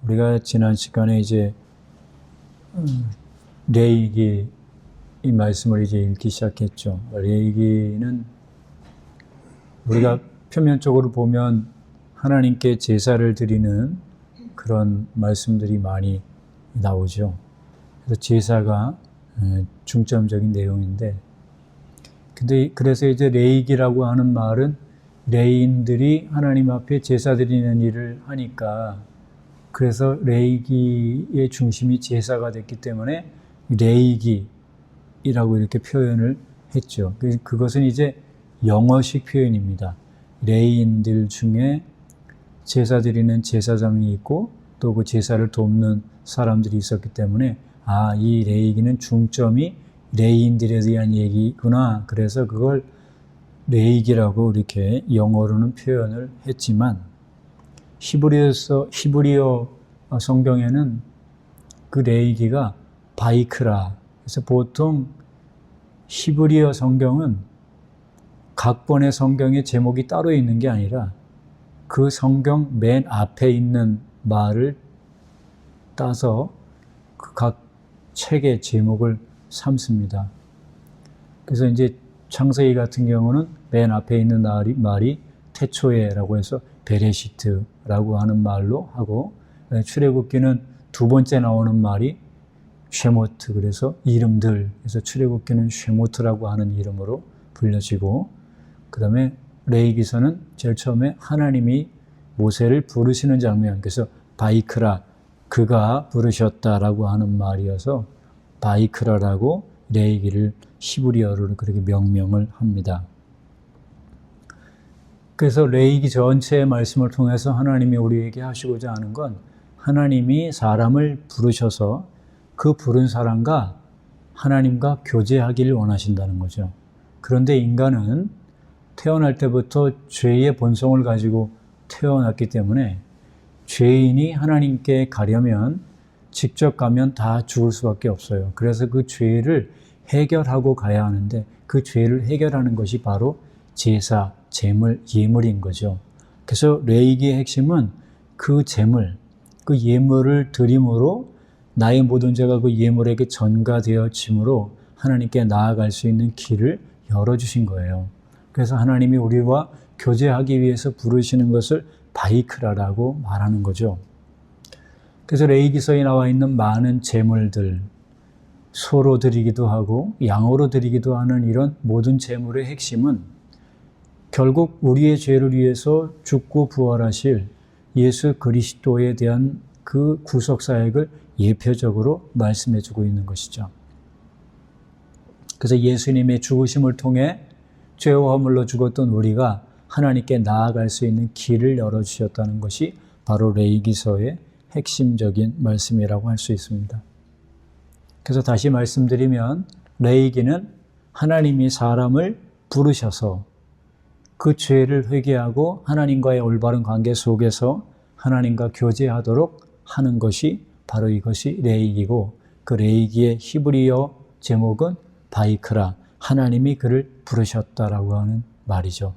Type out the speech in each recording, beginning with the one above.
우리가 지난 시간에 이제 레위기 이 말씀을 이제 읽기 시작했죠. 레위기는 우리가 표면적으로 보면 하나님께 제사를 드리는 그런 말씀들이 많이 나오죠. 그래서 제사가 중점적인 내용인데, 그래서 이제 레위기라고 하는 말은 레위인들이 하나님 앞에 제사 드리는 일을 하니까, 그래서 레위기의 중심이 제사가 됐기 때문에 레위기라고 이렇게 표현을 했죠. 그것은 이제 영어식 표현입니다. 레위인들 중에 제사 드리는 제사장이 있고 또 그 제사를 돕는 사람들이 있었기 때문에 이 레위기는 중점이 레위인들에 대한 얘기구나. 그래서 그걸 레위기라고 이렇게 영어로는 표현을 했지만 히브리어 성경에는 그 레위기가 바이크라. 그래서 보통 히브리어 성경은 각 번의 성경의 제목이 따로 있는 게 아니라 그 성경 맨 앞에 있는 말을 따서 그 각 책의 제목을 삼습니다. 그래서 이제 창세기 같은 경우는 맨 앞에 있는 말이 태초에라고 해서 베레시트라고 하는 말로 하고, 출애굽기는 두 번째 나오는 말이 쉐모트, 그래서 이름들, 그래서 출애굽기는 쉐모트라고 하는 이름으로 불려지고, 그 다음에 레위기서는 제일 처음에 하나님이 모세를 부르시는 장면, 그래서 바이크라, 그가 부르셨다라고 하는 말이어서 바이크라라고 레위기를 히브리어로 그렇게 명명을 합니다. 그래서 레위기 전체의 말씀을 통해서 하나님이 우리에게 하시고자 하는 건 하나님이 사람을 부르셔서 그 부른 사람과 하나님과 교제하기를 원하신다는 거죠. 그런데 인간은 태어날 때부터 죄의 본성을 가지고 태어났기 때문에 죄인이 하나님께 가려면 직접 가면 다 죽을 수밖에 없어요. 그래서 그 죄를 해결하고 가야 하는데 그 죄를 해결하는 것이 바로 제사, 제물, 예물인 거죠. 그래서 레위기의 핵심은 그 제물, 그 예물을 드림으로 나의 모든 죄가 그 예물에게 전가되어짐으로 하나님께 나아갈 수 있는 길을 열어주신 거예요. 그래서 하나님이 우리와 교제하기 위해서 부르시는 것을 바이크라라고 말하는 거죠. 그래서 레위기서에 나와 있는 많은 제물들, 소로 드리기도 하고 양으로 드리기도 하는 이런 모든 제물의 핵심은 결국 우리의 죄를 위해서 죽고 부활하실 예수 그리스도에 대한 그 구속사역을 예표적으로 말씀해주고 있는 것이죠. 그래서 예수님의 죽으심을 통해 죄와 허물로 죽었던 우리가 하나님께 나아갈 수 있는 길을 열어주셨다는 것이 바로 레위기서의 핵심적인 말씀이라고 할 수 있습니다. 그래서 다시 말씀드리면 레위기는 하나님이 사람을 부르셔서 그 죄를 회개하고 하나님과의 올바른 관계 속에서 하나님과 교제하도록 하는 것이 바로 이것이 레위기고, 그 레위기의 히브리어 제목은 바이크라, 하나님이 그를 부르셨다라고 하는 말이죠.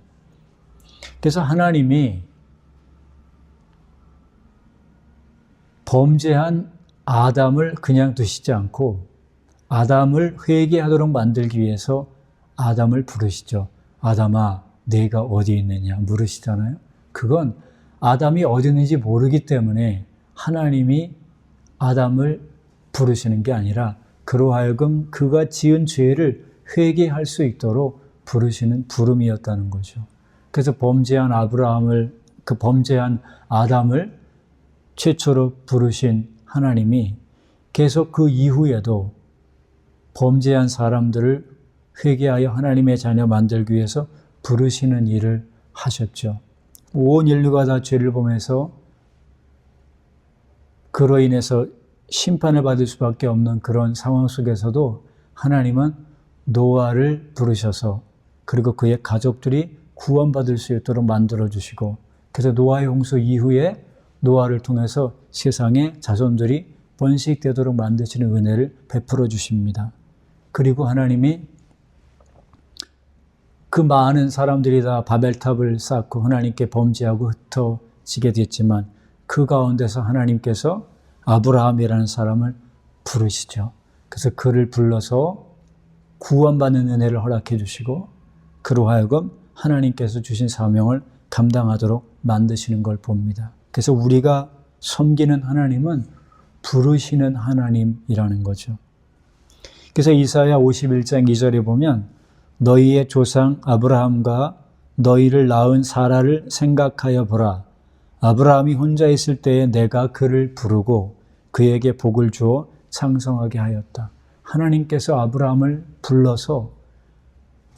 그래서 하나님이 범죄한 아담을 그냥 두시지 않고 아담을 회개하도록 만들기 위해서 아담을 부르시죠. 아담아, 내가 어디 있느냐 물으시잖아요. 그건 아담이 어디 있는지 모르기 때문에 하나님이 아담을 부르시는 게 아니라 그로 하여금 그가 지은 죄를 회개할 수 있도록 부르시는 부름이었다는 거죠. 그래서 범죄한 범죄한 아담을 최초로 부르신 하나님이 계속 그 이후에도 범죄한 사람들을 회개하여 하나님의 자녀 만들기 위해서 부르시는 일을 하셨죠. 온 인류가 다 죄를 범해서 그로 인해서 심판을 받을 수밖에 없는 그런 상황 속에서도 하나님은 노아를 부르셔서 그리고 그의 가족들이 구원받을 수 있도록 만들어주시고, 그래서 노아의 홍수 이후에 노아를 통해서 세상의 자손들이 번식되도록 만드시는 은혜를 베풀어 주십니다. 그리고 하나님이 그 많은 사람들이 다 바벨탑을 쌓고 하나님께 범죄하고 흩어지게 됐지만 그 가운데서 하나님께서 아브라함이라는 사람을 부르시죠. 그래서 그를 불러서 구원받는 은혜를 허락해 주시고 그로 하여금 하나님께서 주신 사명을 감당하도록 만드시는 걸 봅니다. 그래서 우리가 섬기는 하나님은 부르시는 하나님이라는 거죠. 그래서 이사야 51장 2절에 보면 너희의 조상 아브라함과 너희를 낳은 사라를 생각하여 보라. 아브라함이 혼자 있을 때에 내가 그를 부르고 그에게 복을 주어 창성하게 하였다. 하나님께서 아브라함을 불러서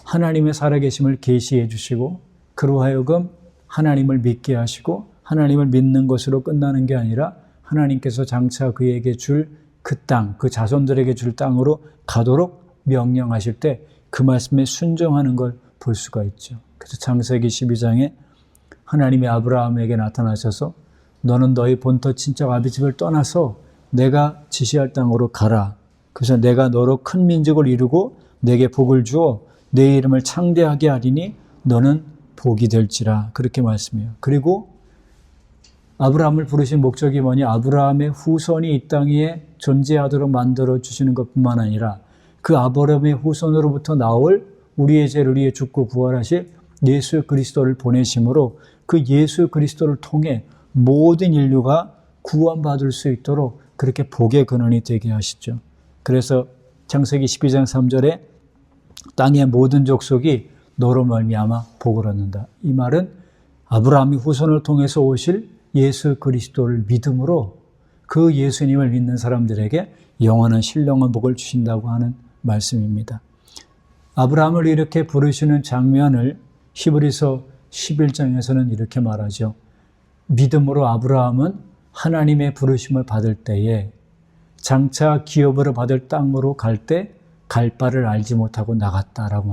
하나님의 살아계심을 계시해 주시고 그로 하여금 하나님을 믿게 하시고 하나님을 믿는 것으로 끝나는 게 아니라 하나님께서 장차 그에게 줄 그 땅, 그 자손들에게 줄 땅으로 가도록 명령하실 때 그 말씀에 순종하는 걸 볼 수가 있죠. 그래서 창세기 12장에 하나님이 아브라함에게 나타나셔서 너는 너희 본토 친척 아비 집을 떠나서 내가 지시할 땅으로 가라. 그래서 내가 너로 큰 민족을 이루고 내게 복을 주어 내 이름을 창대하게 하리니 너는 복이 될지라. 그렇게 말씀해요. 그리고 아브라함을 부르신 목적이 뭐냐? 아브라함의 후손이 이 땅 위에 존재하도록 만들어 주시는 것뿐만 아니라 그 아브라함의 후손으로부터 나올 우리의 죄를 위해 죽고 부활하실 예수 그리스도를 보내심으로 그 예수 그리스도를 통해 모든 인류가 구원받을 수 있도록 그렇게 복의 근원이 되게 하시죠. 그래서 창세기 12장 3절에 땅의 모든 족속이 너로 말미암아 복을 얻는다. 이 말은 아브라함이 후손을 통해서 오실 예수 그리스도를 믿음으로 그 예수님을 믿는 사람들에게 영원한 신령한 복을 주신다고 하는 말씀입니다. 아브라함을 이렇게 부르시는 장면을 히브리서 11장에서는 이렇게 말하죠. 믿음으로 아브라함은 하나님의 부르심을 받을 때에 장차 기업으로 받을 땅으로 갈 때 갈 바를 알지 못하고 나갔다라고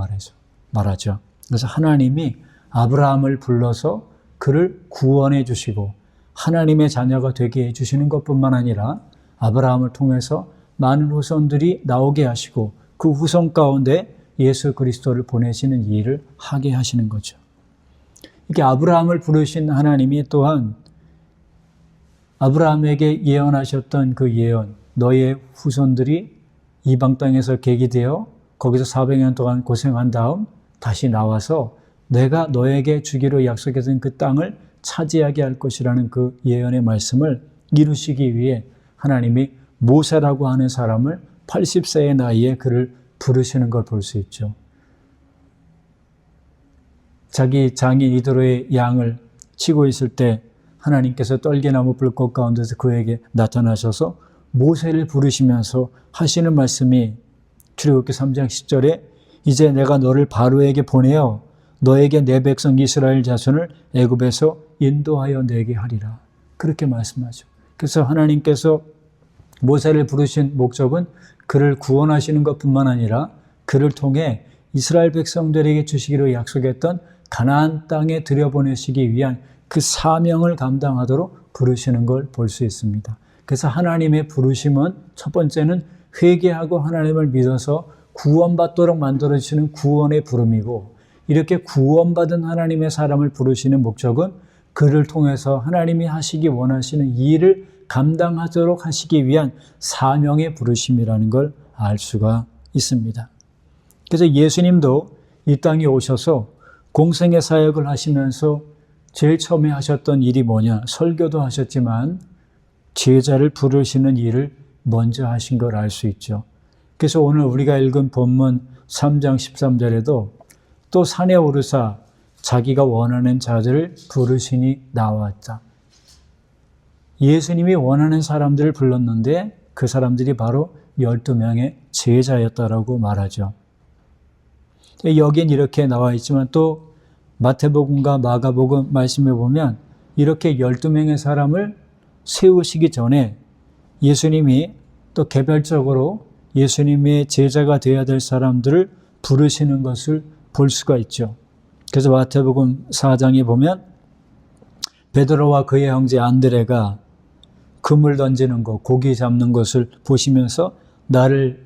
말하죠. 그래서 하나님이 아브라함을 불러서 그를 구원해 주시고 하나님의 자녀가 되게 해주시는 것뿐만 아니라 아브라함을 통해서 많은 후손들이 나오게 하시고 그 후손 가운데 예수 그리스도를 보내시는 이 일을 하게 하시는 거죠. 이렇게 아브라함을 부르신 하나님이 또한 아브라함에게 예언하셨던 그 예언, 너의 후손들이 이방 땅에서 계기되어 거기서 400년 동안 고생한 다음 다시 나와서 내가 너에게 주기로 약속했던 그 땅을 차지하게 할 것이라는 그 예언의 말씀을 이루시기 위해 하나님이 모세라고 하는 사람을 80세의 나이에 그를 부르시는 걸 볼 수 있죠. 자기 장인 이드로의 양을 치고 있을 때 하나님께서 떨기나무 불꽃 가운데서 그에게 나타나셔서 모세를 부르시면서 하시는 말씀이 출애굽기 3장 10절에 이제 내가 너를 바로에게 보내어 너에게 내 백성 이스라엘 자손을 애굽에서 인도하여 내게 하리라. 그렇게 말씀하죠. 그래서 하나님께서 모세를 부르신 목적은 그를 구원하시는 것뿐만 아니라 그를 통해 이스라엘 백성들에게 주시기로 약속했던 가나안 땅에 들여보내시기 위한 그 사명을 감당하도록 부르시는 걸 볼 수 있습니다. 그래서 하나님의 부르심은 첫 번째는 회개하고 하나님을 믿어서 구원받도록 만들어주시는 구원의 부름이고 이렇게 구원받은 하나님의 사람을 부르시는 목적은 그를 통해서 하나님이 하시기 원하시는 이 일을 감당하도록 하시기 위한 사명의 부르심이라는 걸 알 수가 있습니다. 그래서 예수님도 이 땅에 오셔서 공생의 사역을 하시면서 제일 처음에 하셨던 일이 뭐냐? 설교도 하셨지만 제자를 부르시는 일을 먼저 하신 걸 알 수 있죠. 그래서 오늘 우리가 읽은 본문 3장 13절에도 또 산에 오르사 자기가 원하는 자들을 부르시니 나왔다. 예수님이 원하는 사람들을 불렀는데 그 사람들이 바로 12명의 제자였다라고 말하죠. 여긴 이렇게 나와 있지만 또 마태복음과 마가복음 말씀에 보면 이렇게 12명의 사람을 세우시기 전에 예수님이 또 개별적으로 예수님의 제자가 되어야 될 사람들을 부르시는 것을 볼 수가 있죠. 그래서 마태복음 4장에 보면 베드로와 그의 형제 안드레가 그물 던지는 것, 고기 잡는 것을 보시면서 나를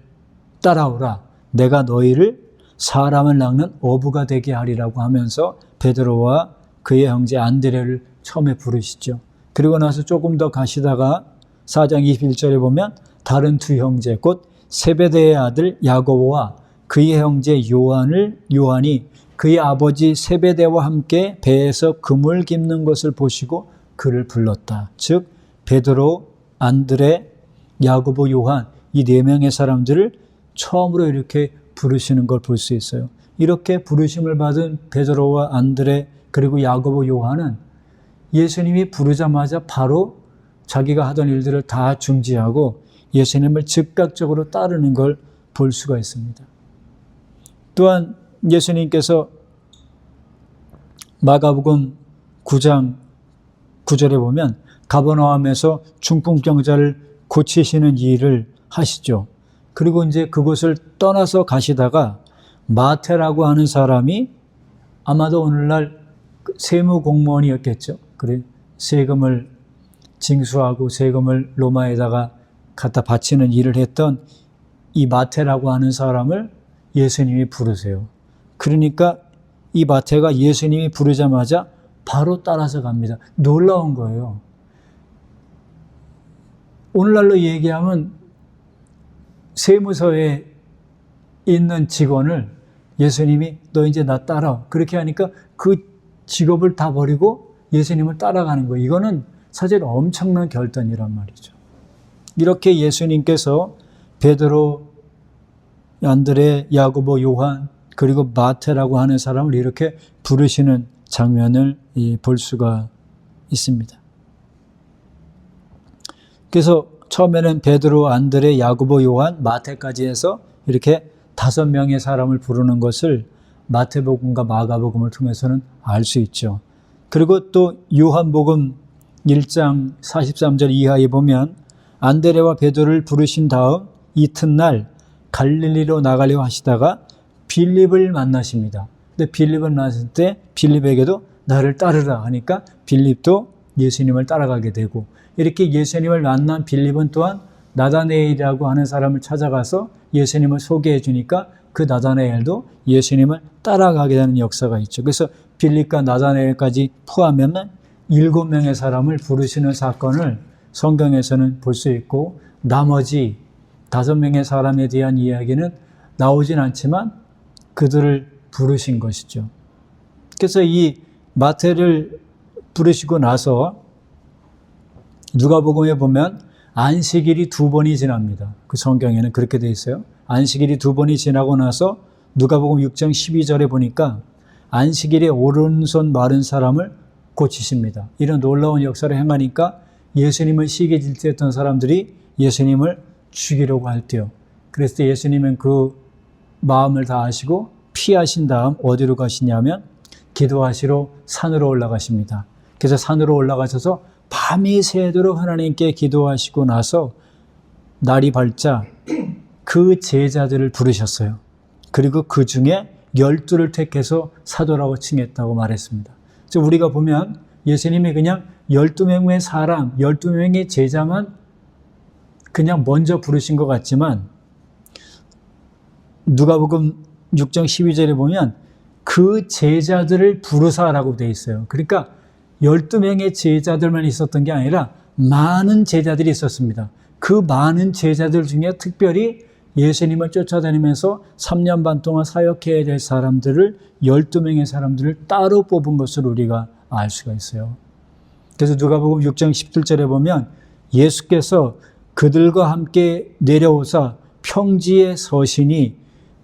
따라오라. 내가 너희를 사람을 낚는 어부가 되게 하리라고 하면서 베드로와 그의 형제 안드레를 처음에 부르시죠. 그리고 나서 조금 더 가시다가 4장 21절에 보면 다른 두 형제 곧 세베대의 아들 야고보와 그의 형제 요한이 그의 아버지 세베대와 함께 배에서 금을 깁는 것을 보시고 그를 불렀다. 즉 베드로, 안드레, 야고보, 요한 이 네 명의 사람들을 처음으로 이렇게 부르시는 걸 볼 수 있어요. 이렇게 부르심을 받은 베드로와 안드레 그리고 야고보, 요한은 예수님이 부르자마자 바로 자기가 하던 일들을 다 중지하고 예수님을 즉각적으로 따르는 걸 볼 수가 있습니다. 또한 예수님께서 마가복음 9장 9절에 보면 가버나움에서 중풍병자를 고치시는 일을 하시죠. 그리고 이제 그곳을 떠나서 가시다가 마태라고 하는 사람이 아마도 오늘날 세무 공무원이었겠죠. 그래 세금을 징수하고 세금을 로마에다가 갖다 바치는 일을 했던 이 마태라고 하는 사람을 예수님이 부르세요. 그러니까 이 마태가 예수님이 부르자마자 바로 따라서 갑니다. 놀라운 거예요. 오늘날로 얘기하면 세무서에 있는 직원을 예수님이 너 이제 나 따라 그렇게 하니까 그 직업을 다 버리고 예수님을 따라가는 거예요. 이거는 사실 엄청난 결단이란 말이죠. 이렇게 예수님께서 베드로, 안드레, 야고보, 요한 그리고 마태라고 하는 사람을 이렇게 부르시는 장면을 볼 수가 있습니다. 그래서 처음에는 베드로, 안드레, 야고보, 요한, 마태까지 해서 이렇게 5명의 사람을 부르는 것을 마태복음과 마가복음을 통해서는 알 수 있죠. 그리고 또 요한복음 1장 43절 이하에 보면 안드레와 베드로를 부르신 다음 이튿날 갈릴리로 나가려 하시다가 빌립을 만나십니다. 근데 빌립을 만났을 때 빌립에게도 나를 따르라 하니까 빌립도 예수님을 따라가게 되고 이렇게 예수님을 만난 빌립은 또한 나다네엘이라고 하는 사람을 찾아가서 예수님을 소개해 주니까 그 나다네엘도 예수님을 따라가게 되는 역사가 있죠. 그래서 빌립과 나다네엘까지 포함하면 7명의 사람을 부르시는 사건을 성경에서는 볼 수 있고 나머지 5명의 사람에 대한 이야기는 나오진 않지만 그들을 부르신 것이죠. 그래서 이 마태를 부르시고 나서 누가복음에 보면 안식일이 2번이 지납니다. 그 성경에는 그렇게 되어 있어요. 안식일이 2번이 지나고 나서 누가복음 6장 12절에 보니까 안식일에 오른손 마른 사람을 고치십니다. 이런 놀라운 역사를 행하니까 예수님을 시기 질투했던 사람들이 예수님을 죽이려고 할 때요. 그래서 예수님은 그 마음을 다 아시고 피하신 다음 어디로 가시냐면 기도하시러 산으로 올라가십니다. 그래서 산으로 올라가셔서 밤이 새도록 하나님께 기도하시고 나서 날이 밝자 그 제자들을 부르셨어요. 그리고 그 중에 12를 택해서 사도라고 칭했다고 말했습니다. 그래서 우리가 보면 예수님이 그냥 12명의 사람, 12명의 제자만 그냥 먼저 부르신 것 같지만 누가복음 6장 12절에 보면 그 제자들을 부르사라고 되어 있어요. 그러니까 12명의 제자들만 있었던 게 아니라 많은 제자들이 있었습니다. 그 많은 제자들 중에 특별히 예수님을 쫓아다니면서 3년 반 동안 사역해야 될 사람들을 12명의 사람들을 따로 뽑은 것을 우리가 알 수가 있어요. 그래서 누가복음 6장 17절에 보면 예수께서 그들과 함께 내려오사 평지에 서시니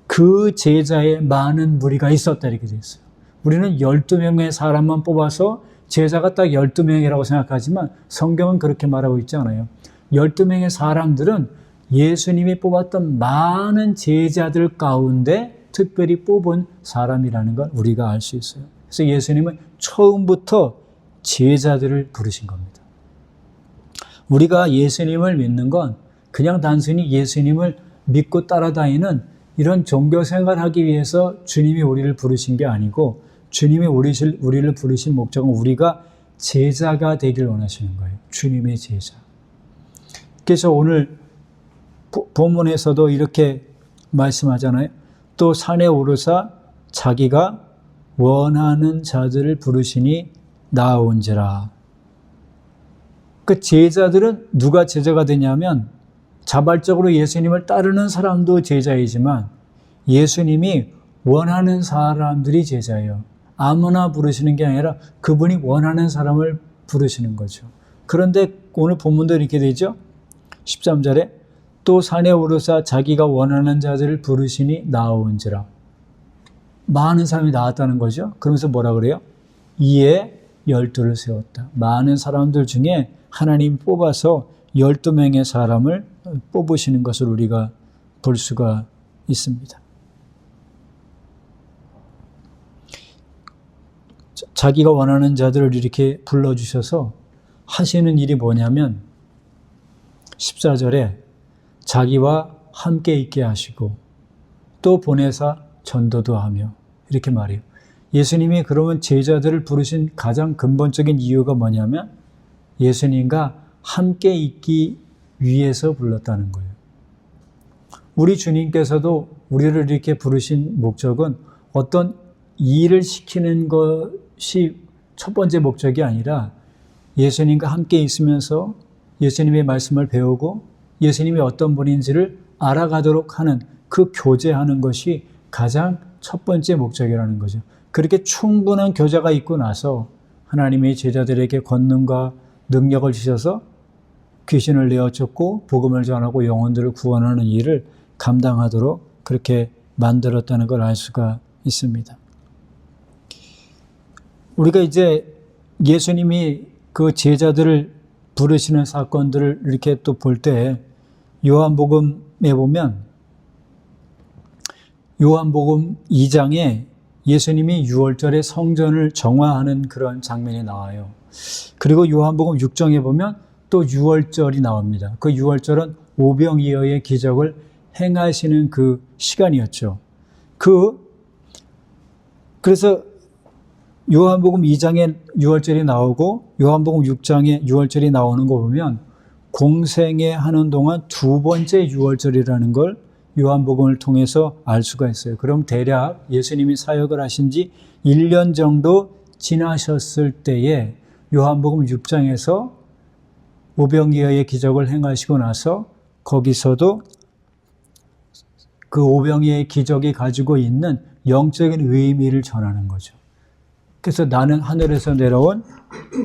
그 제자의 많은 무리가 있었다 이렇게 되어 있어요. 우리는 12명의 사람만 뽑아서 제자가 딱 12명이라고 생각하지만 성경은 그렇게 말하고 있지 않아요. 12명의 사람들은 예수님이 뽑았던 많은 제자들 가운데 특별히 뽑은 사람이라는 걸 우리가 알 수 있어요. 그래서 예수님은 처음부터 제자들을 부르신 겁니다. 우리가 예수님을 믿는 건 그냥 단순히 예수님을 믿고 따라다니는 이런 종교 생활하기 위해서 주님이 우리를 부르신 게 아니고 주님이 우리를 부르신 목적은 우리가 제자가 되길 원하시는 거예요. 주님의 제자. 그래서 오늘 본문에서도 이렇게 말씀하잖아요. 또 산에 오르사 자기가 원하는 자들을 부르시니 나아온지라. 그 제자들은 누가 제자가 되냐면 자발적으로 예수님을 따르는 사람도 제자이지만 예수님이 원하는 사람들이 제자예요. 아무나 부르시는 게 아니라 그분이 원하는 사람을 부르시는 거죠. 그런데 오늘 본문도 이렇게 되죠. 13절에 또 산에 오르사 자기가 원하는 자들을 부르시니 나아온지라. 많은 사람이 나왔다는 거죠. 그러면서 뭐라 그래요? 이에 12를 세웠다. 많은 사람들 중에 하나님 뽑아서 12명의 사람을 뽑으시는 것을 우리가 볼 수가 있습니다. 자기가 원하는 자들을 이렇게 불러주셔서 하시는 일이 뭐냐면 14절에 자기와 함께 있게 하시고 또 보내사 전도도 하며 이렇게 말해요. 예수님이 그러면 제자들을 부르신 가장 근본적인 이유가 뭐냐면 예수님과 함께 있기 위해서 불렀다는 거예요. 우리 주님께서도 우리를 이렇게 부르신 목적은 어떤 일을 시키는 것이 첫 번째 목적이 아니라 예수님과 함께 있으면서 예수님의 말씀을 배우고 예수님이 어떤 분인지를 알아가도록 하는 그 교제하는 것이 가장 첫 번째 목적이라는 거죠. 그렇게 충분한 교제가 있고 나서 하나님의 제자들에게 권능과 능력을 주셔서 귀신을 내어쫓고 복음을 전하고 영혼들을 구원하는 일을 감당하도록 그렇게 만들었다는 걸 알 수가 있습니다. 우리가 이제 예수님이 그 제자들을 부르시는 사건들을 이렇게 또 볼 때 요한복음에 보면 요한복음 2장에 예수님이 6월절에 성전을 정화하는 그런 장면이 나와요. 그리고 요한복음 6장에 보면 또 6월절이 나옵니다. 그 6월절은 오병이어의 기적을 행하시는 그 시간이었죠. 그래서 요한복음 2장에 6월절이 나오고 요한복음 6장에 6월절이 나오는 거 보면 공생애 하는 동안 두 번째 6월절이라는 걸 요한복음을 통해서 알 수가 있어요. 그럼 대략 예수님이 사역을 하신 지 1년 정도 지나셨을 때에 요한복음 6장에서 오병이어의 기적을 행하시고 나서 거기서도 그 오병이어의 기적이 가지고 있는 영적인 의미를 전하는 거죠. 그래서 나는 하늘에서 내려온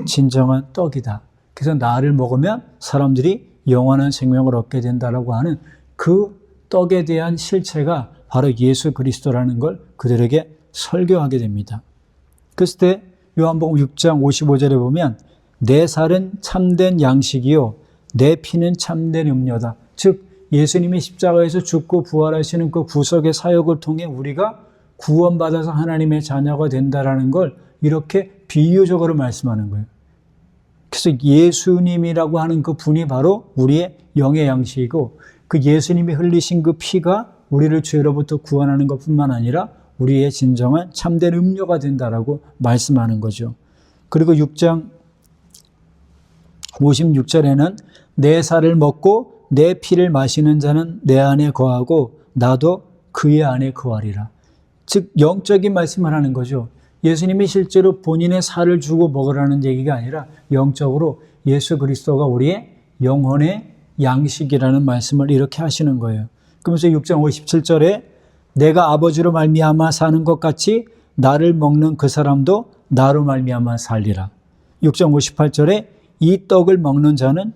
진정한 떡이다. 그래서 나를 먹으면 사람들이 영원한 생명을 얻게 된다라고 하는 그 떡에 대한 실체가 바로 예수 그리스도라는 걸 그들에게 설교하게 됩니다. 그랬을 때 요한복음 6장 55절에 보면 내 살은 참된 양식이요 내 피는 참된 음료다. 즉 예수님이 십자가에서 죽고 부활하시는 그 구속의 사역을 통해 우리가 구원받아서 하나님의 자녀가 된다라는 걸 이렇게 비유적으로 말씀하는 거예요. 그래서 예수님이라고 하는 그 분이 바로 우리의 영의 양식이고 그 예수님이 흘리신 그 피가 우리를 죄로부터 구원하는 것뿐만 아니라 우리의 진정한 참된 음료가 된다라고 말씀하는 거죠. 그리고 6장 56절에는 내 살을 먹고 내 피를 마시는 자는 내 안에 거하고 나도 그의 안에 거하리라. 즉 영적인 말씀을 하는 거죠. 예수님이 실제로 본인의 살을 주고 먹으라는 얘기가 아니라 영적으로 예수 그리스도가 우리의 영혼의 양식이라는 말씀을 이렇게 하시는 거예요. 그러면서 6장 57절에 내가 아버지로 말미암아 사는 것 같이 나를 먹는 그 사람도 나로 말미암아 살리라. 6장 58절에 이 떡을 먹는 자는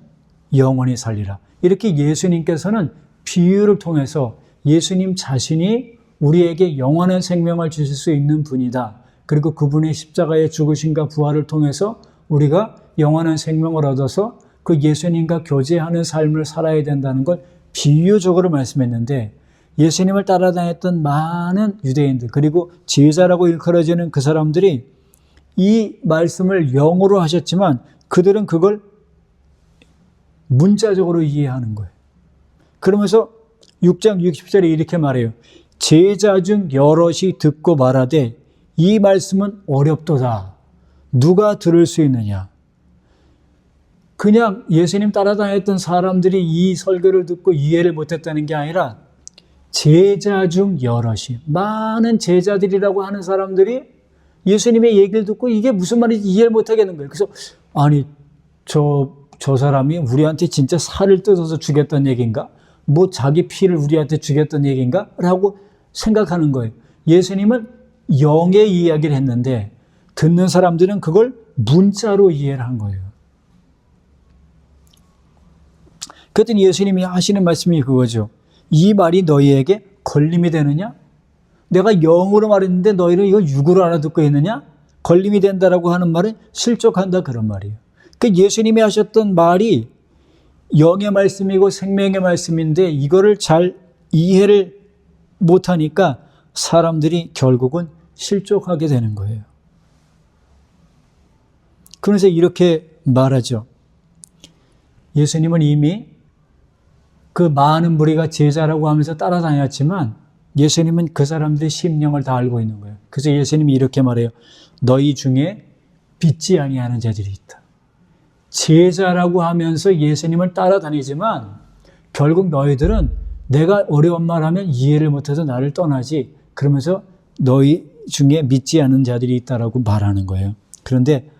영원히 살리라. 이렇게 예수님께서는 비유를 통해서 예수님 자신이 우리에게 영원한 생명을 주실 수 있는 분이다. 그리고 그분의 십자가의 죽으심과 부활을 통해서 우리가 영원한 생명을 얻어서 그 예수님과 교제하는 삶을 살아야 된다는 걸 비유적으로 말씀했는데 예수님을 따라다녔던 많은 유대인들 그리고 제자라고 일컬어지는 그 사람들이 이 말씀을 영어로 하셨지만 그들은 그걸 문자적으로 이해하는 거예요. 그러면서 6장 60절에 이렇게 말해요. 제자 중 여럿이 듣고 말하되 이 말씀은 어렵도다. 누가 들을 수 있느냐? 그냥 예수님 따라다녔던 사람들이 이 설교를 듣고 이해를 못했다는 게 아니라 제자 중 여럿이 많은 제자들이라고 하는 사람들이 예수님의 얘기를 듣고 이게 무슨 말인지 이해를 못하겠는 거예요. 그래서 아니 저 저 사람이 우리한테 진짜 살을 뜯어서 주겠다는 얘기인가? 뭐 자기 피를 우리한테 주겠다는 얘기인가? 라고 생각하는 거예요. 예수님은 영의 이야기를 했는데 듣는 사람들은 그걸 문자로 이해를 한 거예요. 그랬더니 예수님이 하시는 말씀이 그거죠. 이 말이 너희에게 걸림이 되느냐? 내가 영으로 말했는데 너희는 이걸 육으로 알아듣고 있느냐? 걸림이 된다라고 하는 말은 실족한다 그런 말이에요. 그 예수님이 하셨던 말이 영의 말씀이고 생명의 말씀인데 이거를 잘 이해를 못하니까 사람들이 결국은 실족하게 되는 거예요. 그래서 이렇게 말하죠. 예수님은 이미 그 많은 무리가 제자라고 하면서 따라다녔지만 예수님은 그 사람들의 심령을 다 알고 있는 거예요. 그래서 예수님이 이렇게 말해요. 너희 중에 믿지 아니하는 자들이 있다. 제자라고 하면서 예수님을 따라다니지만 결국 너희들은 내가 어려운 말 하면 이해를 못해서 나를 떠나지. 그러면서 너희 중에 믿지 않는 자들이 있다라고 말하는 거예요. 그런데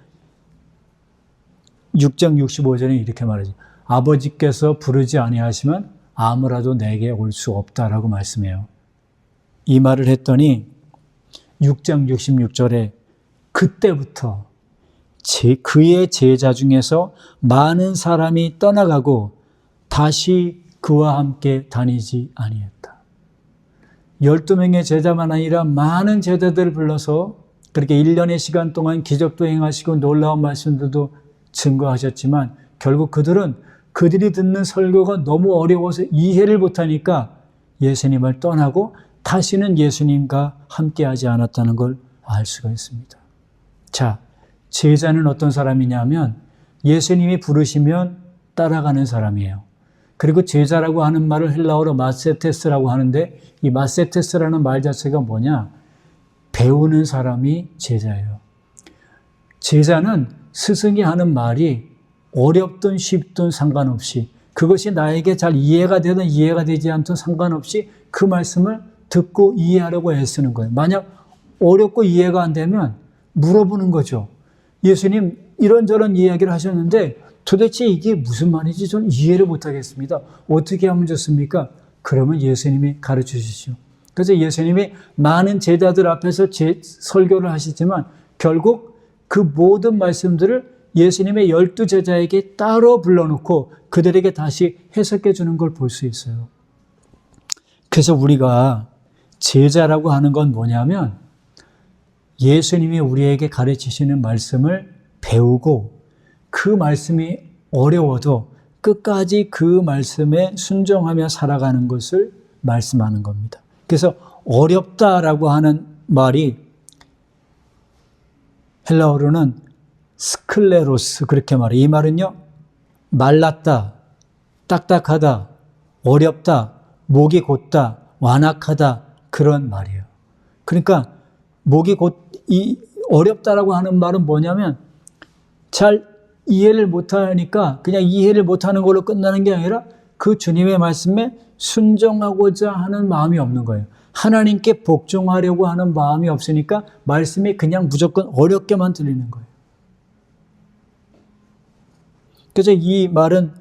6장 65절에 이렇게 말하지. 아버지께서 부르지 아니하시면 아무라도 내게 올 수 없다라고 말씀해요. 이 말을 했더니 6장 66절에 그때부터 그의 제자 중에서 많은 사람이 떠나가고 다시 그와 함께 다니지 아니했다. 12명의 제자만 아니라 많은 제자들을 불러서 그렇게 1년의 시간 동안 기적도 행하시고 놀라운 말씀들도 증거하셨지만 결국 그들이 듣는 설교가 너무 어려워서 이해를 못하니까 예수님을 떠나고 다시는 예수님과 함께하지 않았다는 걸 알 수가 있습니다. 자, 제자는 어떤 사람이냐면 예수님이 부르시면 따라가는 사람이에요. 그리고 제자라고 하는 말을 헬라어로 마세테스라고 하는데 이 마세테스라는 말 자체가 뭐냐? 배우는 사람이 제자예요. 제자는 스승이 하는 말이 어렵든 쉽든 상관없이 그것이 나에게 잘 이해가 되든 이해가 되지 않든 상관없이 그 말씀을 듣고 이해하려고 애쓰는 거예요. 만약 어렵고 이해가 안 되면 물어보는 거죠. 예수님 이런저런 이야기를 하셨는데 도대체 이게 무슨 말인지 저는 이해를 못하겠습니다. 어떻게 하면 좋습니까? 그러면 예수님이 가르쳐 주시죠. 그래서 예수님이 많은 제자들 앞에서 설교를 하시지만 결국 그 모든 말씀들을 예수님의 12제자에게 따로 불러놓고 그들에게 다시 해석해 주는 걸 볼 수 있어요. 그래서 우리가 제자라고 하는 건 뭐냐면 예수님이 우리에게 가르치시는 말씀을 배우고 그 말씀이 어려워도 끝까지 그 말씀에 순종하며 살아가는 것을 말씀하는 겁니다. 그래서 어렵다라고 하는 말이 헬라어로는 스클레로스 그렇게 말해요. 이 말은요. 말랐다, 딱딱하다, 어렵다, 목이 곧다, 완악하다 그런 말이에요. 그러니까 목이 어렵다라고 하는 말은 뭐냐면 잘 이해를 못하니까 그냥 이해를 못하는 걸로 끝나는 게 아니라 그 주님의 말씀에 순종하고자 하는 마음이 없는 거예요. 하나님께 복종하려고 하는 마음이 없으니까 말씀이 그냥 무조건 어렵게만 들리는 거예요. 그래서 이 말은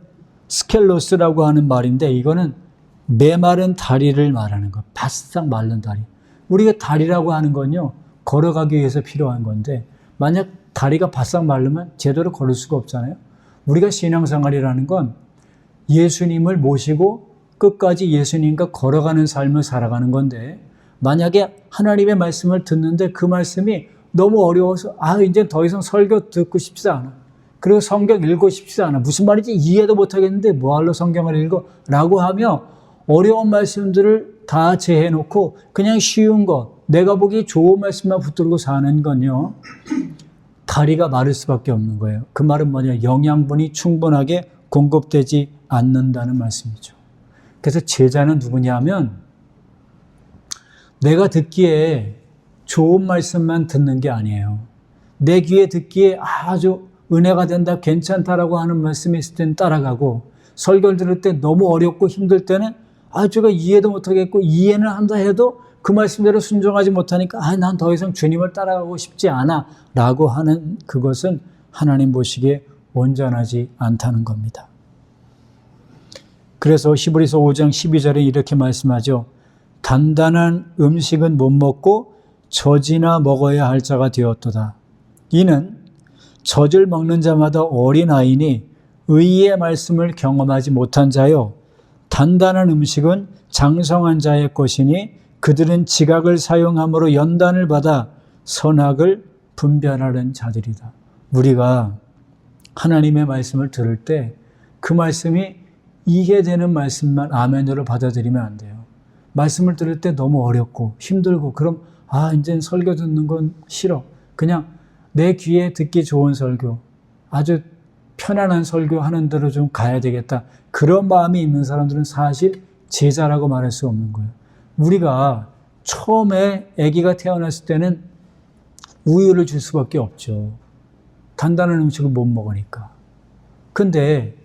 스켈로스라고 하는 말인데 이거는 메마른 다리를 말하는 거예요. 바싹 마른 다리. 우리가 다리라고 하는 건요. 걸어가기 위해서 필요한 건데 만약 다리가 바싹 마르면 제대로 걸을 수가 없잖아요. 우리가 신앙생활이라는 건 예수님을 모시고 끝까지 예수님과 걸어가는 삶을 살아가는 건데 만약에 하나님의 말씀을 듣는데 그 말씀이 너무 어려워서 이제 더 이상 설교 듣고 싶지 않아. 그리고 성경 읽고 싶지 않아. 무슨 말인지 이해도 못하겠는데 뭐하러 성경을 읽어? 라고 하며 어려운 말씀들을 다 제해놓고 그냥 쉬운 것, 내가 보기 좋은 말씀만 붙들고 사는 건요. 다리가 마를 수밖에 없는 거예요. 그 말은 뭐냐? 영양분이 충분하게 공급되지 않는다는 말씀이죠. 그래서 제자는 누구냐 하면 내가 듣기에 좋은 말씀만 듣는 게 아니에요. 내 귀에 듣기에 아주 은혜가 된다, 괜찮다라고 하는 말씀이 있을 때는 따라가고 설교를 들을 때 너무 어렵고 힘들 때는 제가 이해도 못하겠고 이해는 한다 해도 그 말씀대로 순종하지 못하니까 난 더 이상 주님을 따라가고 싶지 않아 라고 하는 그것은 하나님 보시기에 온전하지 않다는 겁니다. 그래서 히브리서 5장 12절에 이렇게 말씀하죠. 단단한 음식은 못 먹고 젖이나 먹어야 할 자가 되었도다. 이는 젖을 먹는 자마다 어린아이니 의의 말씀을 경험하지 못한 자요. 단단한 음식은 장성한 자의 것이니 그들은 지각을 사용함으로 연단을 받아 선악을 분별하는 자들이다. 우리가 하나님의 말씀을 들을 때 그 말씀이 이해되는 말씀만 아멘으로 받아들이면 안 돼요. 말씀을 들을 때 너무 어렵고 힘들고 그럼 이제는 설교 듣는 건 싫어. 그냥 내 귀에 듣기 좋은 설교, 아주 편안한 설교 하는 대로 좀 가야 되겠다. 그런 마음이 있는 사람들은 사실 제자라고 말할 수 없는 거예요. 우리가 처음에 아기가 태어났을 때는 우유를 줄 수밖에 없죠. 단단한 음식을 못 먹으니까. 근데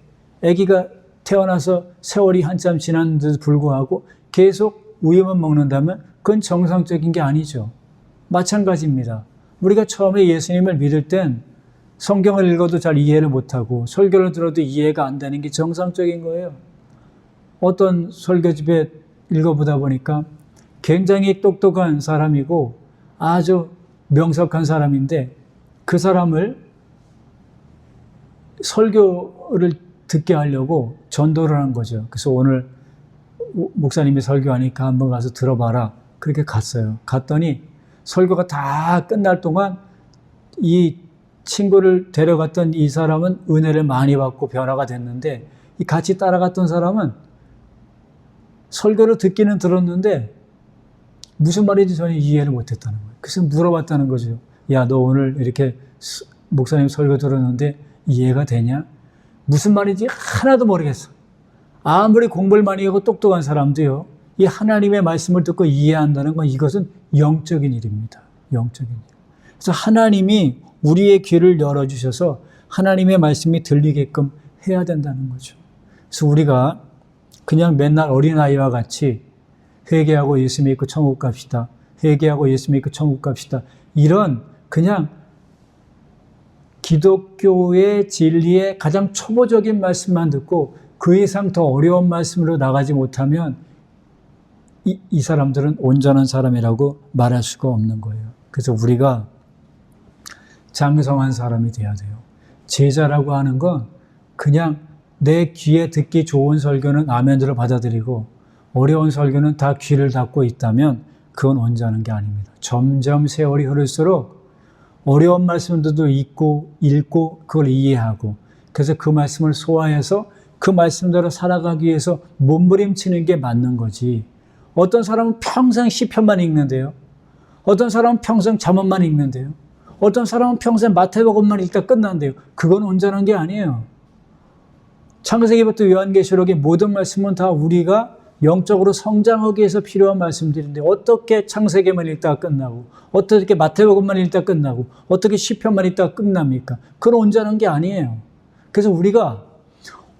아기가 태어나서 세월이 한참 지났는데도 불구하고 계속 우유만 먹는다면 그건 정상적인 게 아니죠. 마찬가지입니다. 우리가 처음에 예수님을 믿을 땐 성경을 읽어도 잘 이해를 못하고 설교를 들어도 이해가 안 되는 게 정상적인 거예요. 어떤 설교집에 읽어보다 보니까 굉장히 똑똑한 사람이고 아주 명석한 사람인데 그 사람을 설교를 듣게 하려고 전도를 한 거죠. 그래서 오늘 목사님이 설교하니까 한번 가서 들어봐라. 그렇게 갔어요. 갔더니 설교가 다 끝날 동안 이 친구를 데려갔던 이 사람은 은혜를 많이 받고 변화가 됐는데 이 같이 따라갔던 사람은 설교를 듣기는 들었는데 무슨 말인지 전혀 이해를 못했다는 거예요. 그래서 물어봤다는 거죠. 야, 너 오늘 이렇게 목사님 설교 들었는데 이해가 되냐? 무슨 말인지 하나도 모르겠어. 아무리 공부를 많이 하고 똑똑한 사람도요, 이 하나님의 말씀을 듣고 이해한다는 건 이것은 영적인 일입니다. 영적인 일. 그래서 하나님이 우리의 귀를 열어주셔서 하나님의 말씀이 들리게끔 해야 된다는 거죠. 그래서 우리가 그냥 맨날 어린아이와 같이 회개하고 예수 믿고 천국 갑시다. 회개하고 예수 믿고 천국 갑시다. 이런 그냥 기독교의 진리의 가장 초보적인 말씀만 듣고 그 이상 더 어려운 말씀으로 나가지 못하면 이 사람들은 온전한 사람이라고 말할 수가 없는 거예요. 그래서 우리가 장성한 사람이 돼야 돼요. 제자라고 하는 건 그냥 내 귀에 듣기 좋은 설교는 아멘으로 받아들이고 어려운 설교는 다 귀를 닫고 있다면 그건 온전한 게 아닙니다. 점점 세월이 흐를수록 어려운 말씀들도 읽고 그걸 이해하고 그래서 그 말씀을 소화해서 그 말씀대로 살아가기 위해서 몸부림치는 게 맞는 거지. 어떤 사람은 평생 시편만 읽는데요. 어떤 사람은 평생 잠언만 읽는데요. 어떤 사람은 평생 마태복음만 읽다 끝난대요. 그건 온전한 게 아니에요. 창세기부터 요한계시록의 모든 말씀은 다 우리가 영적으로 성장하기 위해서 필요한 말씀들인데 어떻게 창세기만 읽다가 끝나고 어떻게 마태복음만 읽다가 끝나고 어떻게 시편만 읽다가 끝납니까? 그건 온전한 게 아니에요. 그래서 우리가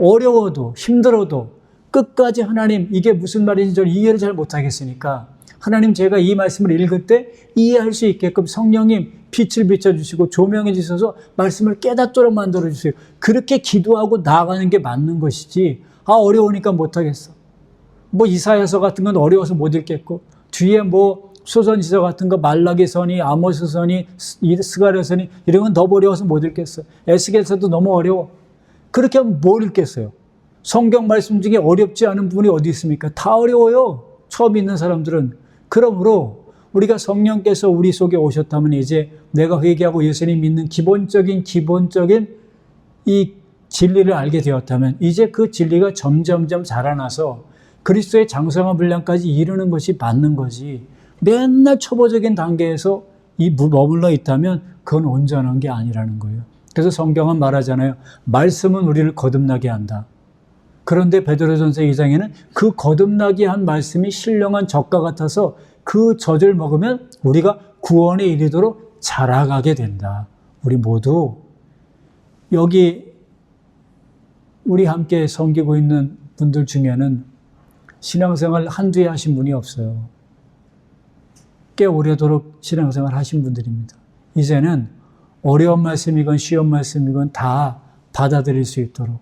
어려워도 힘들어도 끝까지 하나님 이게 무슨 말인지 저는 이해를 잘 못하겠으니까 하나님 제가 이 말씀을 읽을 때 이해할 수 있게끔 성령님 빛을 비춰주시고 조명해 주셔서 말씀을 깨닫도록 만들어주세요. 그렇게 기도하고 나아가는 게 맞는 것이지 어려우니까 못하겠어. 이사야서 같은 건 어려워서 못 읽겠고 뒤에 소선지서 같은 거 말라기서니 아모스서니 스가랴서니 이런 건 너무 어려워서 못 읽겠어. 에스겔서도 너무 어려워. 그렇게 하면 뭘 읽겠어요? 성경 말씀 중에 어렵지 않은 부분이 어디 있습니까? 다 어려워요. 처음 있는 사람들은. 그러므로 우리가 성령께서 우리 속에 오셨다면 이제 내가 회개하고 예수님 믿는 기본적인 이 진리를 알게 되었다면 이제 그 진리가 점점점 자라나서 그리스도의 장성한 분량까지 이르는 것이 맞는 거지. 맨날 초보적인 단계에서 머물러 있다면 그건 온전한 게 아니라는 거예요. 그래서 성경은 말하잖아요. 말씀은 우리를 거듭나게 한다. 그런데 베드로전서 2장에는 그 거듭나게 한 말씀이 신령한 젖과 같아서 그 젖을 먹으면 우리가 구원에 이르도록 자라가게 된다. 우리 모두 여기 우리 함께 섬기고 있는 분들 중에는 신앙생활 한두 해 하신 분이 없어요. 꽤 오래도록 신앙생활 하신 분들입니다. 이제는 어려운 말씀이건 쉬운 말씀이건 다 받아들일 수 있도록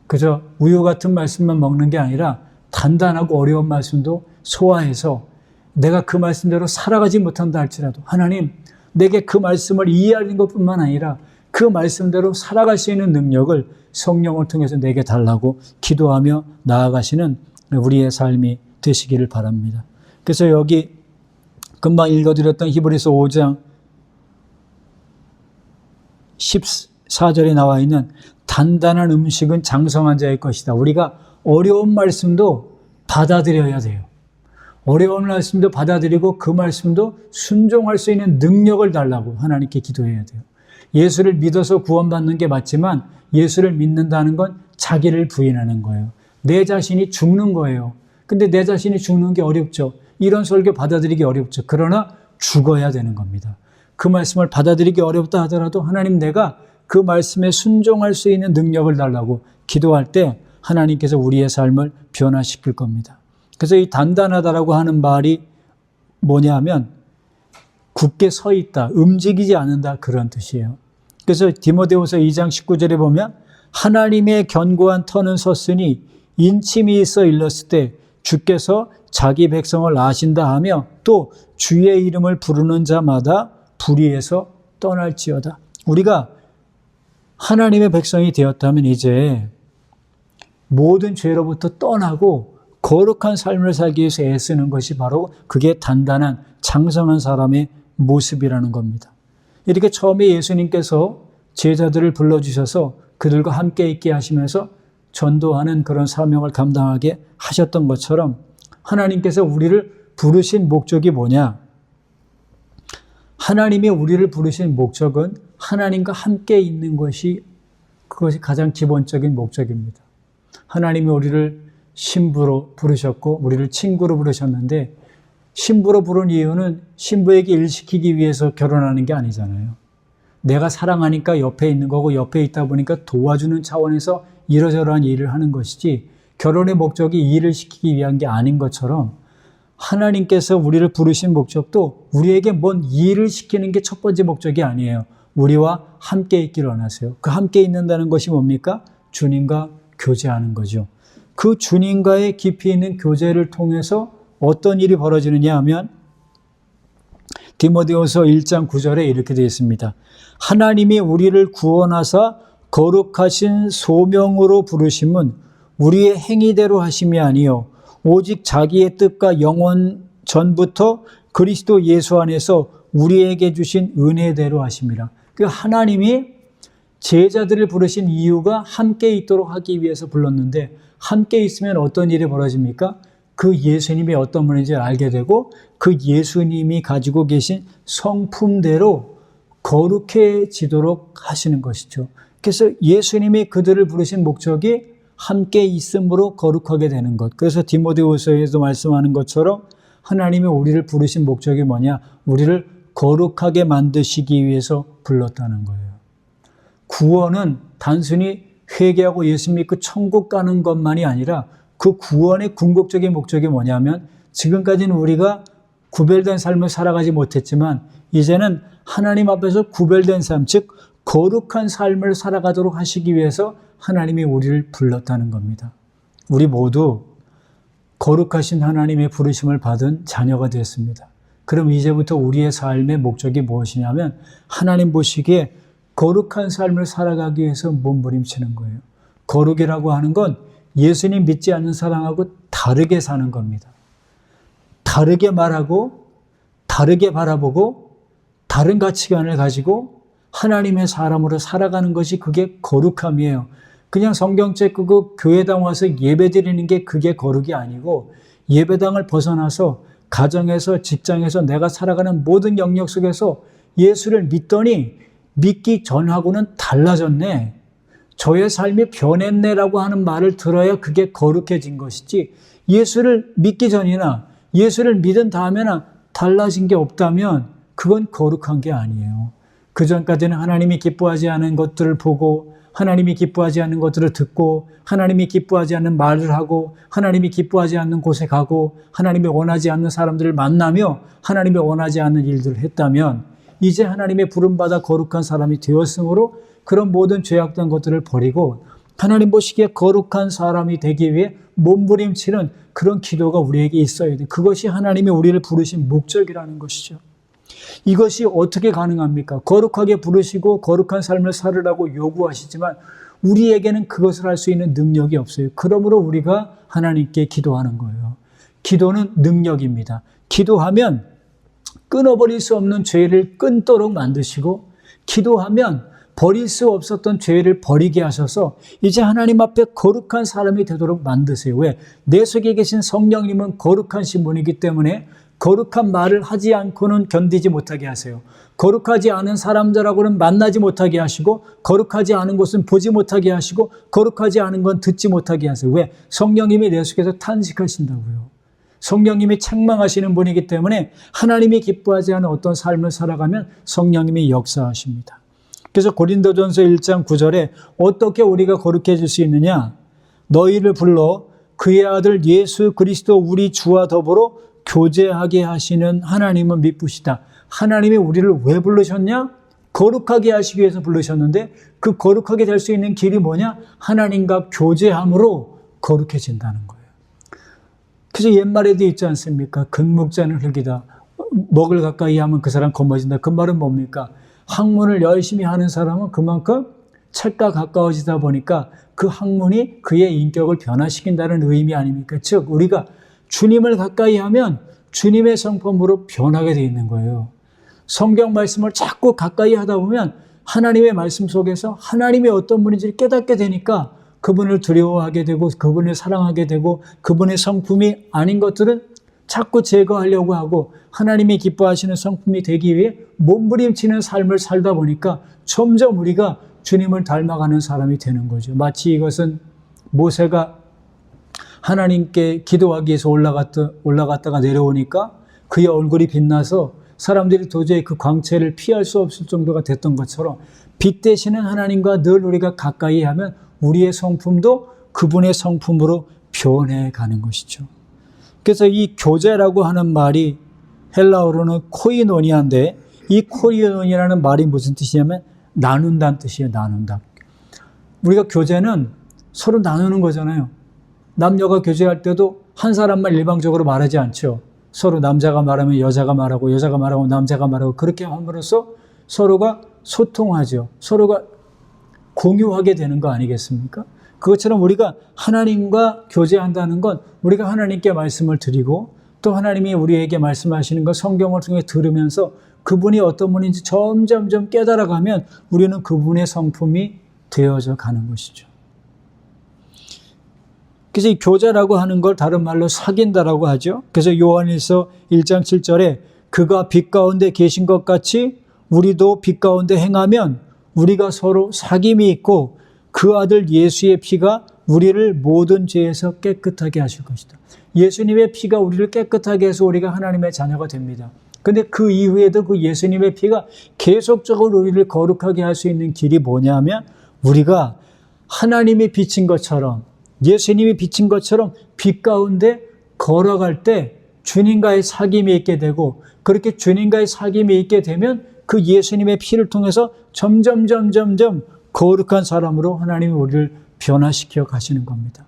그저 우유 같은 말씀만 먹는 게 아니라 단단하고 어려운 말씀도 소화해서 내가 그 말씀대로 살아가지 못한다 할지라도 하나님 내게 그 말씀을 이해하는 것뿐만 아니라 그 말씀대로 살아갈 수 있는 능력을 성령을 통해서 내게 달라고 기도하며 나아가시는 우리의 삶이 되시기를 바랍니다. 그래서 여기 금방 읽어드렸던 히브리서 5장 14절에 나와 있는 단단한 음식은 장성한 자의 것이다. 우리가 어려운 말씀도 받아들여야 돼요. 어려운 말씀도 받아들이고 그 말씀도 순종할 수 있는 능력을 달라고 하나님께 기도해야 돼요. 예수를 믿어서 구원받는 게 맞지만 예수를 믿는다는 건 자기를 부인하는 거예요. 내 자신이 죽는 거예요. 근데 내 자신이 죽는 게 어렵죠. 이런 설교 받아들이기 어렵죠. 그러나 죽어야 되는 겁니다. 그 말씀을 받아들이기 어렵다 하더라도 하나님 내가 그 말씀에 순종할 수 있는 능력을 달라고 기도할 때 하나님께서 우리의 삶을 변화시킬 겁니다. 그래서 이 단단하다라고 하는 말이 뭐냐 하면 굳게 서 있다, 움직이지 않는다 그런 뜻이에요. 그래서 디모데후서 2장 19절에 보면 하나님의 견고한 터는 섰으니 인침이 있어 일렀을 때 주께서 자기 백성을 아신다 하며 또 주의 이름을 부르는 자마다 불의에서 떠날지어다. 우리가 하나님의 백성이 되었다면 이제 모든 죄로부터 떠나고 거룩한 삶을 살기 위해서 애쓰는 것이 바로 그게 단단한 장성한 사람의 모습이라는 겁니다. 이렇게 처음에 예수님께서 제자들을 불러주셔서 그들과 함께 있게 하시면서 전도하는 그런 사명을 감당하게 하셨던 것처럼 하나님께서 우리를 부르신 목적이 뭐냐? 하나님이 우리를 부르신 목적은 하나님과 함께 있는 것이 그것이 가장 기본적인 목적입니다. 하나님이 우리를 신부로 부르셨고 우리를 친구로 부르셨는데 신부로 부른 이유는 신부에게 일 시키기 위해서 결혼하는 게 아니잖아요. 내가 사랑하니까 옆에 있는 거고 옆에 있다 보니까 도와주는 차원에서 이러저러한 일을 하는 것이지 결혼의 목적이 일을 시키기 위한 게 아닌 것처럼 하나님께서 우리를 부르신 목적도 우리에게 뭔 일을 시키는 게 첫 번째 목적이 아니에요. 우리와 함께 있기를 원하세요. 그 함께 있는다는 것이 뭡니까? 주님과 교제하는 거죠. 그 주님과의 깊이 있는 교제를 통해서 어떤 일이 벌어지느냐 하면 디모데후서 1장 9절에 이렇게 되어 있습니다. 하나님이 우리를 구원하사 거룩하신 소명으로 부르심은 우리의 행위대로 하심이 아니요 오직 자기의 뜻과 영원 전부터 그리스도 예수 안에서 우리에게 주신 은혜대로 하심이라. 그 하나님이 제자들을 부르신 이유가 함께 있도록 하기 위해서 불렀는데 함께 있으면 어떤 일이 벌어집니까? 그 예수님이 어떤 분인지 알게 되고 그 예수님이 가지고 계신 성품대로 거룩해지도록 하시는 것이죠. 그래서 예수님이 그들을 부르신 목적이 함께 있음으로 거룩하게 되는 것. 그래서 디모데후서에도 말씀하는 것처럼 하나님이 우리를 부르신 목적이 뭐냐? 우리를 거룩하게 만드시기 위해서 불렀다는 거예요. 구원은 단순히 회개하고 예수 믿고 천국 가는 것만이 아니라 그 구원의 궁극적인 목적이 뭐냐면 지금까지는 우리가 구별된 삶을 살아가지 못했지만 이제는 하나님 앞에서 구별된 삶, 즉 거룩한 삶을 살아가도록 하시기 위해서 하나님이 우리를 불렀다는 겁니다. 우리 모두 거룩하신 하나님의 부르심을 받은 자녀가 되었습니다. 그럼 이제부터 우리의 삶의 목적이 무엇이냐면 하나님 보시기에 거룩한 삶을 살아가기 위해서 몸부림치는 거예요. 거룩이라고 하는 건 예수님 믿지 않는 사람하고 다르게 사는 겁니다. 다르게 말하고 다르게 바라보고 다른 가치관을 가지고 하나님의 사람으로 살아가는 것이 그게 거룩함이에요. 그냥 성경책 끄고 교회당 와서 예배드리는 게 그게 거룩이 아니고 예배당을 벗어나서 가정에서 직장에서 내가 살아가는 모든 영역 속에서 예수를 믿더니 믿기 전하고는 달라졌네. 저의 삶이 변했네라고 하는 말을 들어야 그게 거룩해진 것이지 예수를 믿기 전이나 예수를 믿은 다음에나 달라진 게 없다면 그건 거룩한 게 아니에요. 그 전까지는 하나님이 기뻐하지 않은 것들을 보고 하나님이 기뻐하지 않는 것들을 듣고 하나님이 기뻐하지 않는 말을 하고 하나님이 기뻐하지 않는 곳에 가고 하나님이 원하지 않는 사람들을 만나며 하나님이 원하지 않는 일들을 했다면 이제 하나님의 부름받아 거룩한 사람이 되었으므로 그런 모든 죄악된 것들을 버리고 하나님 보시기에 거룩한 사람이 되기 위해 몸부림치는 그런 기도가 우리에게 있어야 돼. 그것이 하나님이 우리를 부르신 목적이라는 것이죠. 이것이 어떻게 가능합니까? 거룩하게 부르시고 거룩한 삶을 살으라고 요구하시지만 우리에게는 그것을 할 수 있는 능력이 없어요. 그러므로 우리가 하나님께 기도하는 거예요. 기도는 능력입니다. 기도하면 끊어버릴 수 없는 죄를 끊도록 만드시고, 기도하면 버릴 수 없었던 죄를 버리게 하셔서 이제 하나님 앞에 거룩한 사람이 되도록 만드세요. 왜? 내 속에 계신 성령님은 거룩하신 분이기 때문에 거룩한 말을 하지 않고는 견디지 못하게 하세요. 거룩하지 않은 사람들하고는 만나지 못하게 하시고, 거룩하지 않은 곳은 보지 못하게 하시고, 거룩하지 않은 건 듣지 못하게 하세요. 왜? 성령님이 내 속에서 탄식하신다고요. 성령님이 책망하시는 분이기 때문에 하나님이 기뻐하지 않은 어떤 삶을 살아가면 성령님이 역사하십니다. 그래서 고린도전서 1장 9절에 어떻게 우리가 거룩해질 수 있느냐? 너희를 불러 그의 아들 예수 그리스도 우리 주와 더불어 교제하게 하시는 하나님은 미쁘시다. 하나님이 우리를 왜 부르셨냐? 거룩하게 하시기 위해서 부르셨는데 그 거룩하게 될 수 있는 길이 뭐냐? 하나님과 교제함으로 거룩해진다는 거예요. 그래서 옛말에도 있지 않습니까? 금묵자는 흙이다. 먹을 가까이 하면 그 사람 검어진다. 그 말은 뭡니까? 학문을 열심히 하는 사람은 그만큼 책과 가까워지다 보니까 그 학문이 그의 인격을 변화시킨다는 의미 아닙니까? 즉 우리가 주님을 가까이 하면 주님의 성품으로 변하게 되어 있는 거예요. 성경 말씀을 자꾸 가까이 하다 보면 하나님의 말씀 속에서 하나님이 어떤 분인지를 깨닫게 되니까 그분을 두려워하게 되고 그분을 사랑하게 되고 그분의 성품이 아닌 것들은 자꾸 제거하려고 하고 하나님이 기뻐하시는 성품이 되기 위해 몸부림치는 삶을 살다 보니까 점점 우리가 주님을 닮아가는 사람이 되는 거죠. 마치 이것은 모세가 하나님께 기도하기 위해서 올라갔다가 내려오니까 그의 얼굴이 빛나서 사람들이 도저히 그 광채를 피할 수 없을 정도가 됐던 것처럼 빛 되시는 하나님과 늘 우리가 가까이 하면 우리의 성품도 그분의 성품으로 변해가는 것이죠. 그래서 이 교제라고 하는 말이 헬라어로는 코이노니아인데 이 코이노니아라는 말이 무슨 뜻이냐면 나눈다는 뜻이에요. 나눈다. 우리가 교제는 서로 나누는 거잖아요. 남녀가 교제할 때도 한 사람만 일방적으로 말하지 않죠. 서로 남자가 말하면 여자가 말하고 여자가 말하고 남자가 말하고 그렇게 함으로써 서로가 소통하죠. 서로가 공유하게 되는 거 아니겠습니까? 그것처럼 우리가 하나님과 교제한다는 건 우리가 하나님께 말씀을 드리고 또 하나님이 우리에게 말씀하시는 걸 성경을 통해 들으면서 그분이 어떤 분인지 점점점 깨달아가면 우리는 그분의 성품이 되어져 가는 것이죠. 그래서 이 교제라고 하는 걸 다른 말로 사귄다라고 하죠. 그래서 요한일서 1장 7절에 그가 빛 가운데 계신 것 같이 우리도 빛 가운데 행하면 우리가 서로 사귐이 있고 그 아들 예수의 피가 우리를 모든 죄에서 깨끗하게 하실 것이다. 예수님의 피가 우리를 깨끗하게 해서 우리가 하나님의 자녀가 됩니다. 근데 그 이후에도 그 예수님의 피가 계속적으로 우리를 거룩하게 할 수 있는 길이 뭐냐면 우리가 하나님이 비친 것처럼 예수님이 비친 것처럼 빛 가운데 걸어갈 때 주님과의 사귐이 있게 되고 그렇게 주님과의 사귐이 있게 되면 그 예수님의 피를 통해서 점점 거룩한 사람으로 하나님이 우리를 변화시켜 가시는 겁니다.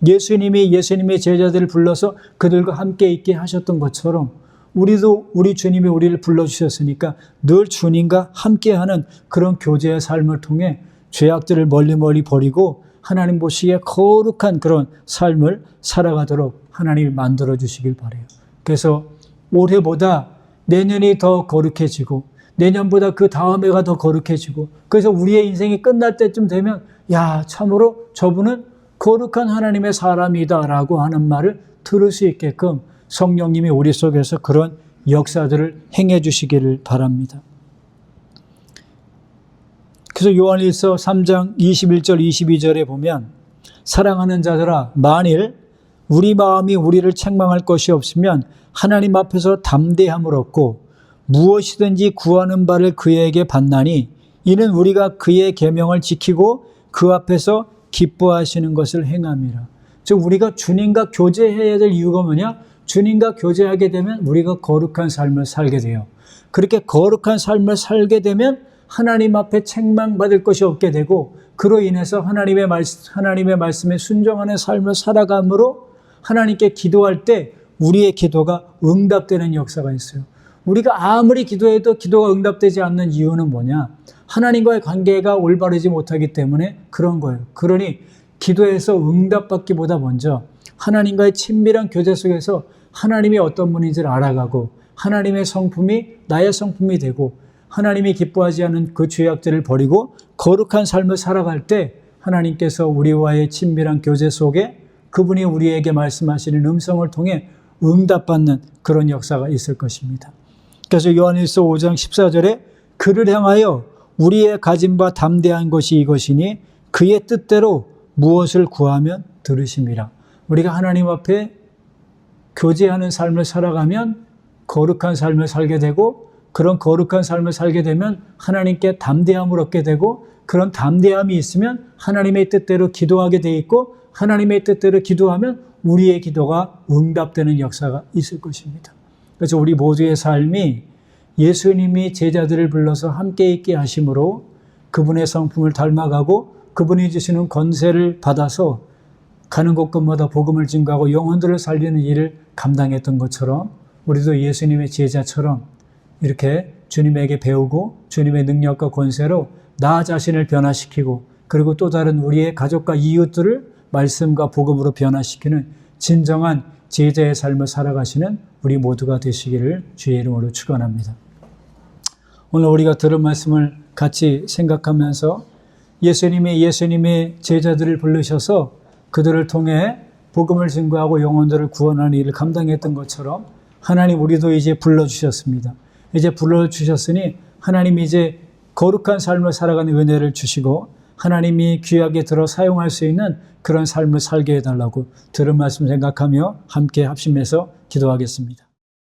예수님이 예수님의 제자들을 불러서 그들과 함께 있게 하셨던 것처럼 우리도 우리 주님이 우리를 불러주셨으니까 늘 주님과 함께하는 그런 교제의 삶을 통해 죄악들을 멀리 버리고 하나님 보시기에 거룩한 그런 삶을 살아가도록 하나님이 만들어 주시길 바라요. 그래서 올해보다 내년이 더 거룩해지고 내년보다 그 다음 해가 더 거룩해지고 그래서 우리의 인생이 끝날 때쯤 되면 야 참으로 저분은 거룩한 하나님의 사람이다라고 하는 말을 들을 수 있게끔 성령님이 우리 속에서 그런 역사들을 행해 주시기를 바랍니다. 그래서 요한일서 3장 21절 22절에 보면 사랑하는 자들아 만일 우리 마음이 우리를 책망할 것이 없으면 하나님 앞에서 담대함을 얻고 무엇이든지 구하는 바를 그에게 받나니 이는 우리가 그의 계명을 지키고 그 앞에서 기뻐하시는 것을 행함이라. 즉 우리가 주님과 교제해야 될 이유가 뭐냐? 주님과 교제하게 되면 우리가 거룩한 삶을 살게 돼요. 그렇게 거룩한 삶을 살게 되면 하나님 앞에 책망받을 것이 없게 되고, 그로 인해서 하나님의 말씀에 순종하는 삶을 살아감으로 하나님께 기도할 때 우리의 기도가 응답되는 역사가 있어요. 우리가 아무리 기도해도 기도가 응답되지 않는 이유는 뭐냐? 하나님과의 관계가 올바르지 못하기 때문에 그런 거예요. 그러니 기도에서 응답받기보다 먼저 하나님과의 친밀한 교제 속에서 하나님이 어떤 분인지를 알아가고, 하나님의 성품이 나의 성품이 되고, 하나님이 기뻐하지 않은 그 죄악들을 버리고 거룩한 삶을 살아갈 때 하나님께서 우리와의 친밀한 교제 속에 그분이 우리에게 말씀하시는 음성을 통해 응답받는 그런 역사가 있을 것입니다. 그래서 요한일서 5장 14절에 그를 향하여 우리의 가진 바 담대한 것이 이것이니 그의 뜻대로 무엇을 구하면 들으심이라. 우리가 하나님 앞에 교제하는 삶을 살아가면 거룩한 삶을 살게 되고, 그런 거룩한 삶을 살게 되면 하나님께 담대함을 얻게 되고, 그런 담대함이 있으면 하나님의 뜻대로 기도하게 돼 있고, 하나님의 뜻대로 기도하면 우리의 기도가 응답되는 역사가 있을 것입니다. 그래서 우리 모두의 삶이 예수님이 제자들을 불러서 함께 있게 하심으로 그분의 성품을 닮아가고 그분이 주시는 권세를 받아서 가는 곳곳마다 복음을 증거하고 영혼들을 살리는 일을 감당했던 것처럼 우리도 예수님의 제자처럼 이렇게 주님에게 배우고 주님의 능력과 권세로 나 자신을 변화시키고, 그리고 또 다른 우리의 가족과 이웃들을 말씀과 복음으로 변화시키는 진정한 제자의 삶을 살아가시는 우리 모두가 되시기를 주의 이름으로 축원합니다. 오늘 우리가 들은 말씀을 같이 생각하면서 예수님의 제자들을 부르셔서 그들을 통해 복음을 증거하고 영혼들을 구원하는 일을 감당했던 것처럼 하나님 우리도 이제 불러주셨습니다. 이제 불러주셨으니 하나님이 이제 거룩한 삶을 살아가는 은혜를 주시고 하나님이 귀하게 들어 사용할 수 있는 그런 삶을 살게 해달라고 들은 말씀 생각하며 함께 합심해서 기도하겠습니다.